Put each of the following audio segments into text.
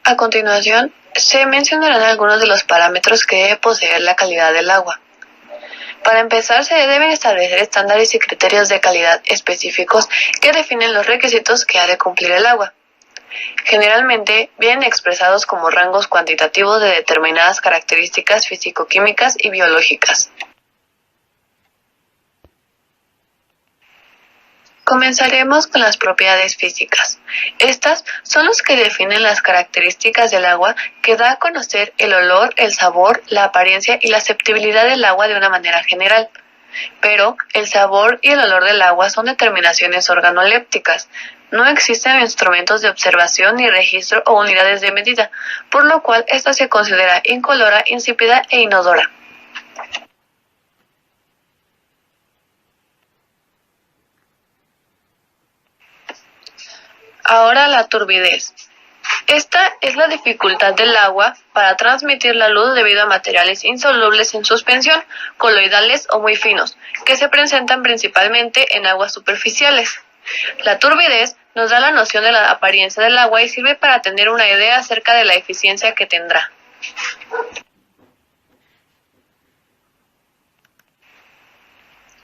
A continuación, se mencionarán algunos de los parámetros que debe poseer la calidad del agua. Para empezar, se deben establecer estándares y criterios de calidad específicos que definen los requisitos que ha de cumplir el agua. Generalmente vienen expresados como rangos cuantitativos de determinadas características físico-químicas y biológicas. Comenzaremos con las propiedades físicas. Estas son los que definen las características del agua que da a conocer el olor, el sabor, la apariencia y la aceptabilidad del agua de una manera general. Pero el sabor y el olor del agua son determinaciones organolépticas. No existen instrumentos de observación ni registro o unidades de medida, por lo cual esta se considera incolora, insípida e inodora. Ahora la turbidez. Esta es la dificultad del agua para transmitir la luz debido a materiales insolubles en suspensión, coloidales o muy finos, que se presentan principalmente en aguas superficiales. La turbidez nos da la noción de la apariencia del agua y sirve para tener una idea acerca de la eficiencia que tendrá.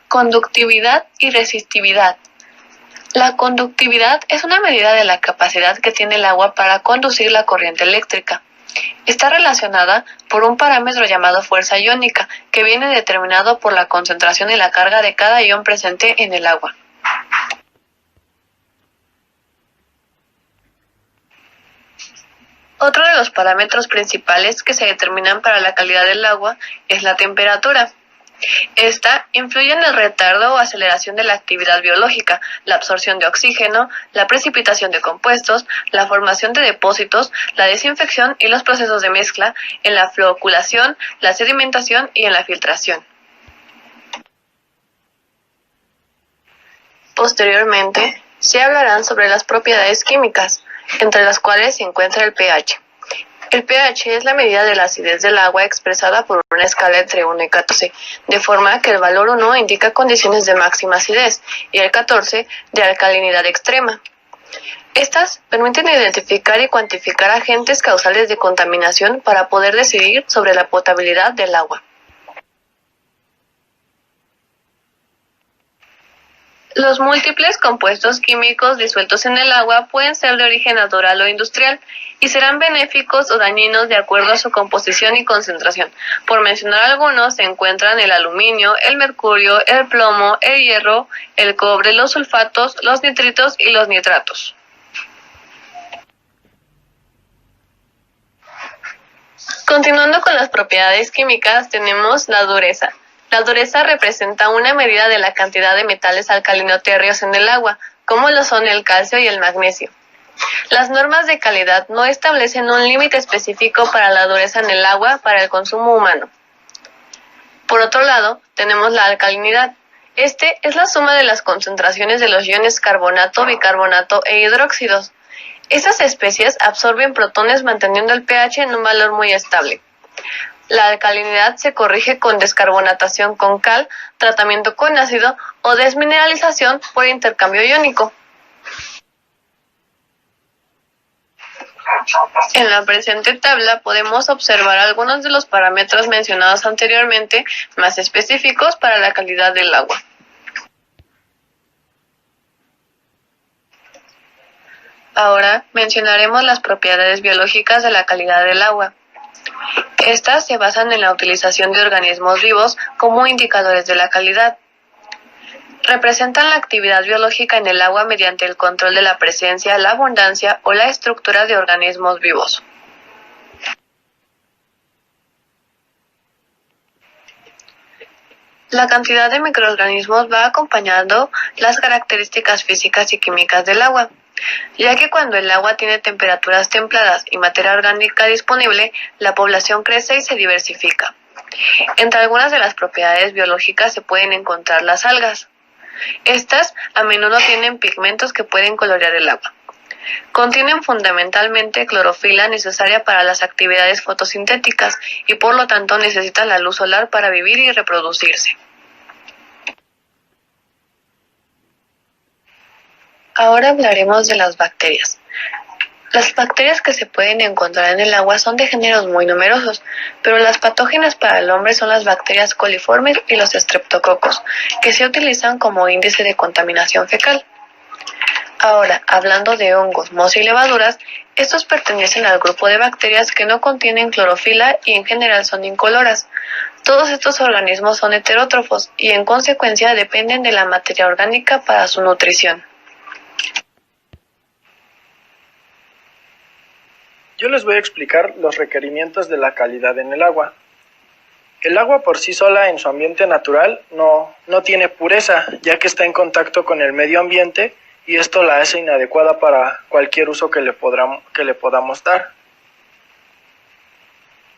Conductividad y resistividad. La conductividad es una medida de la capacidad que tiene el agua para conducir la corriente eléctrica. Está relacionada por un parámetro llamado fuerza iónica, que viene determinado por la concentración y la carga de cada ion presente en el agua. Otro de los parámetros principales que se determinan para la calidad del agua es la temperatura. Esta influye en el retardo o aceleración de la actividad biológica, la absorción de oxígeno, la precipitación de compuestos, la formación de depósitos, la desinfección y los procesos de mezcla, en la flooculación, la sedimentación y en la filtración. Posteriormente, se hablarán sobre las propiedades químicas, entre las cuales se encuentra el pH. El pH es la medida de la acidez del agua expresada por una escala entre 1 y 14, de forma que el valor 1 indica condiciones de máxima acidez y el 14 de alcalinidad extrema. Estas permiten identificar y cuantificar agentes causales de contaminación para poder decidir sobre la potabilidad del agua. Los múltiples compuestos químicos disueltos en el agua pueden ser de origen natural o industrial y serán benéficos o dañinos de acuerdo a su composición y concentración. Por mencionar algunos, se encuentran el aluminio, el mercurio, el plomo, el hierro, el cobre, los sulfatos, los nitritos y los nitratos. Continuando con las propiedades químicas, tenemos la dureza. La dureza representa una medida de la cantidad de metales alcalino-térreos en el agua, como lo son el calcio y el magnesio. Las normas de calidad no establecen un límite específico para la dureza en el agua para el consumo humano. Por otro lado, tenemos la alcalinidad. Este es la suma de las concentraciones de los iones carbonato, bicarbonato e hidróxidos. Estas especies absorben protones manteniendo el pH en un valor muy estable. La alcalinidad se corrige con descarbonatación con cal, tratamiento con ácido o desmineralización por intercambio iónico. En la presente tabla podemos observar algunos de los parámetros mencionados anteriormente, más específicos para la calidad del agua. Ahora mencionaremos las propiedades biológicas de la calidad del agua. Estas se basan en la utilización de organismos vivos como indicadores de la calidad. Representan la actividad biológica en el agua mediante el control de la presencia, la abundancia o la estructura de organismos vivos. La cantidad de microorganismos va acompañando las características físicas y químicas del agua, ya que cuando el agua tiene temperaturas templadas y materia orgánica disponible, la población crece y se diversifica. Entre algunas de las propiedades biológicas se pueden encontrar las algas. Estas a menudo tienen pigmentos que pueden colorear el agua. Contienen fundamentalmente clorofila necesaria para las actividades fotosintéticas y por lo tanto necesitan la luz solar para vivir y reproducirse. Ahora hablaremos de las bacterias. Las bacterias que se pueden encontrar en el agua son de géneros muy numerosos, pero las patógenas para el hombre son las bacterias coliformes y los estreptococos, que se utilizan como índice de contaminación fecal. Ahora, hablando de hongos, mohos y levaduras, estos pertenecen al grupo de bacterias que no contienen clorofila y en general son incoloras. Todos estos organismos son heterótrofos y en consecuencia dependen de la materia orgánica para su nutrición. Yo les voy a explicar los requerimientos de la calidad en el agua. El agua por sí sola en su ambiente natural no tiene pureza, ya que está en contacto con el medio ambiente y esto la hace inadecuada para cualquier uso que le podamos dar.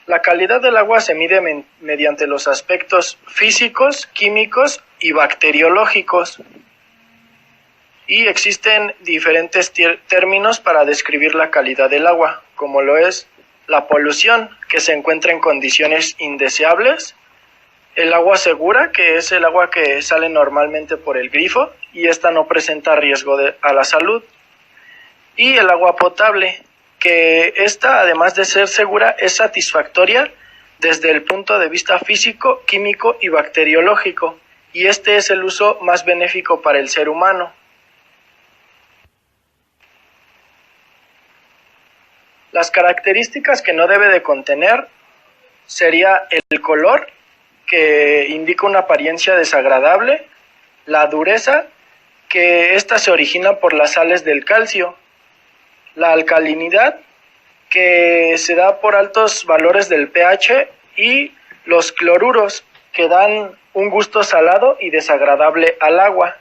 La calidad del agua se mide mediante los aspectos físicos, químicos y bacteriológicos. Y existen diferentes términos para describir la calidad del agua, como lo es la polución, que se encuentra en condiciones indeseables, el agua segura, que es el agua que sale normalmente por el grifo y esta no presenta riesgo a la salud, y el agua potable, que esta, además de ser segura, es satisfactoria desde el punto de vista físico, químico y bacteriológico, y este es el uso más benéfico para el ser humano. Las características que no debe de contener sería el color, que indica una apariencia desagradable, la dureza, que ésta se origina por las sales del calcio, la alcalinidad, que se da por altos valores del pH, y los cloruros, que dan un gusto salado y desagradable al agua.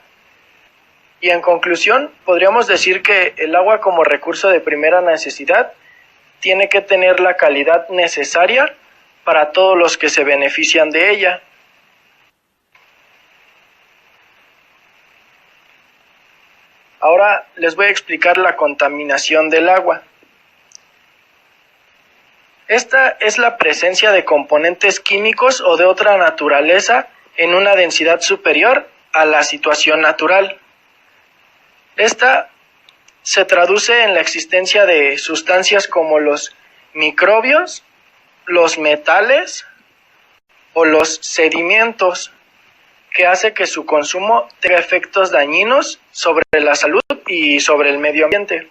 Y en conclusión, podríamos decir que el agua como recurso de primera necesidad tiene que tener la calidad necesaria para todos los que se benefician de ella. Ahora les voy a explicar la contaminación del agua. Esta es la presencia de componentes químicos o de otra naturaleza en una densidad superior a la situación natural. Esta se traduce en la existencia de sustancias como los microbios, los metales o los sedimentos, que hace que su consumo tenga efectos dañinos sobre la salud y sobre el medio ambiente.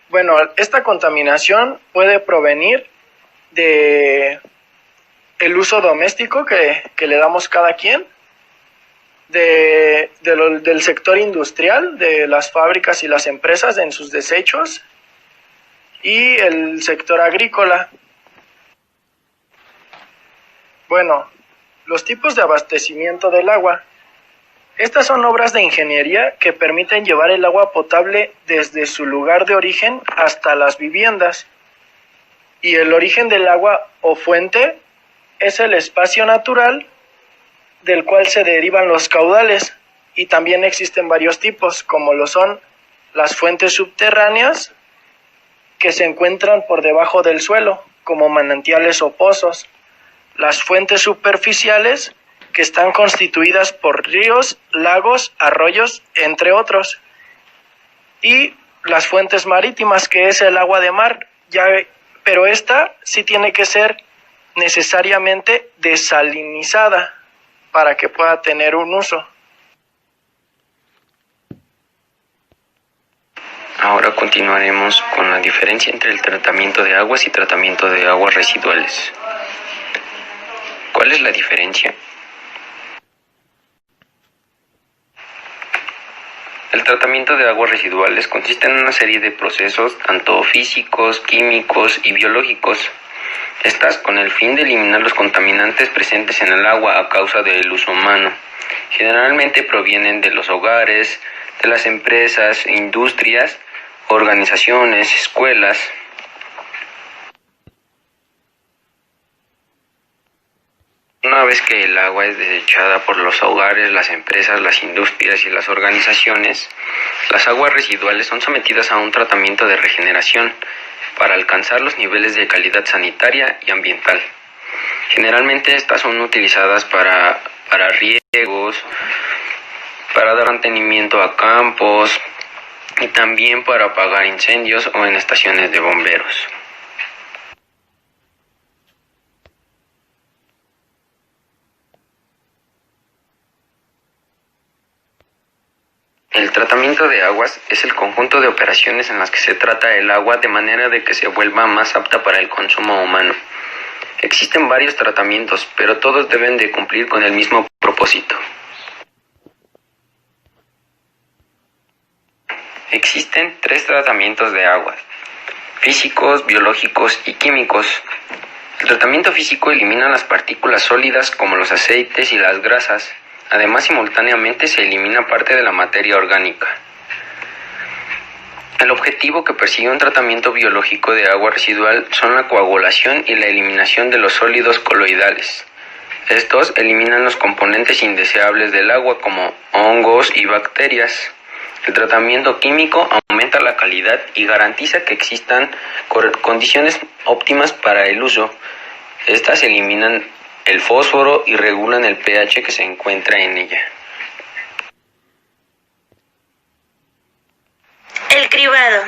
Bueno, esta contaminación puede provenir de el uso doméstico que le damos cada quien, del sector industrial, de las fábricas y las empresas en sus desechos, y el sector agrícola. Bueno, los tipos de abastecimiento del agua. Estas son obras de ingeniería que permiten llevar el agua potable desde su lugar de origen hasta las viviendas. Y el origen del agua o fuente es el espacio natural del cual se derivan los caudales, y también existen varios tipos, como lo son las fuentes subterráneas, que se encuentran por debajo del suelo, como manantiales o pozos, las fuentes superficiales, que están constituidas por ríos, lagos, arroyos, entre otros, y las fuentes marítimas, que es el agua de mar, pero esta sí tiene que ser necesariamente desalinizada para que pueda tener un uso. Ahora continuaremos con la diferencia entre el tratamiento de aguas y tratamiento de aguas residuales. ¿Cuál es la diferencia? El tratamiento de aguas residuales consiste en una serie de procesos tanto físicos, químicos y biológicos. Estas con el fin de eliminar los contaminantes presentes en el agua a causa del uso humano. Generalmente provienen de los hogares, de las empresas, industrias, organizaciones, escuelas. Una vez que el agua es desechada por los hogares, las empresas, las industrias y las organizaciones, las aguas residuales son sometidas a un tratamiento de regeneración para alcanzar los niveles de calidad sanitaria y ambiental. Generalmente estas son utilizadas para riegos, para dar mantenimiento a campos y también para apagar incendios o en estaciones de bomberos. El tratamiento de aguas es el conjunto de operaciones en las que se trata el agua de manera de que se vuelva más apta para el consumo humano. Existen varios tratamientos, pero todos deben de cumplir con el mismo propósito. Existen 3 tratamientos de aguas: físicos, biológicos y químicos. El tratamiento físico elimina las partículas sólidas como los aceites y las grasas. Además, simultáneamente se elimina parte de la materia orgánica. El objetivo que persigue un tratamiento biológico de agua residual son la coagulación y la eliminación de los sólidos coloidales. Estos eliminan los componentes indeseables del agua como hongos y bacterias. El tratamiento químico aumenta la calidad y garantiza que existan condiciones óptimas para el uso. Estas eliminan el fósforo y regulan el pH que se encuentra en ella. El cribado.